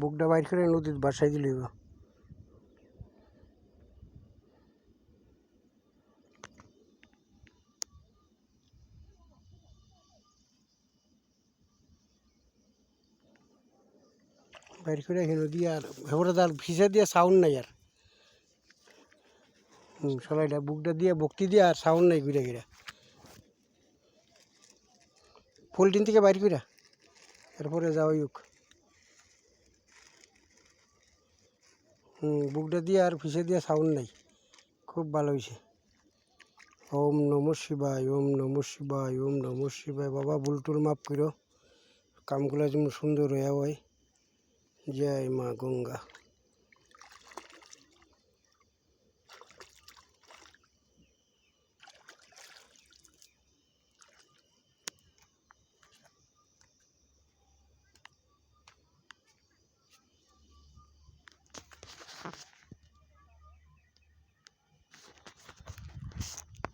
বুকটা বাইর করে নদীর বাসায় দিলে বাইর করে এখানে দিয়ে আর হেবরে তার ফিসে দিয়ে সাউন্ড নাই আর সলাইটা বুকটা দিয়ে বক্তি দিয়ে আর সাউন্ড নাই ঘুরে ঘিরে পোলট্রিন থেকে বাইর করে এরপরে যাওয়াই হোক বুকটা দিয়ে আর ফিসে দিয়ে সাউন্ড নাই খুব ভালো হয়েছে ওম নমঃ শিবায় ওম নমঃ শিবায় ওম নমঃ শিবায় বাবা বুলটুল মাফ করো কামগুলো যেমন সুন্দর হয়ে হয় জয় মা গঙ্গা।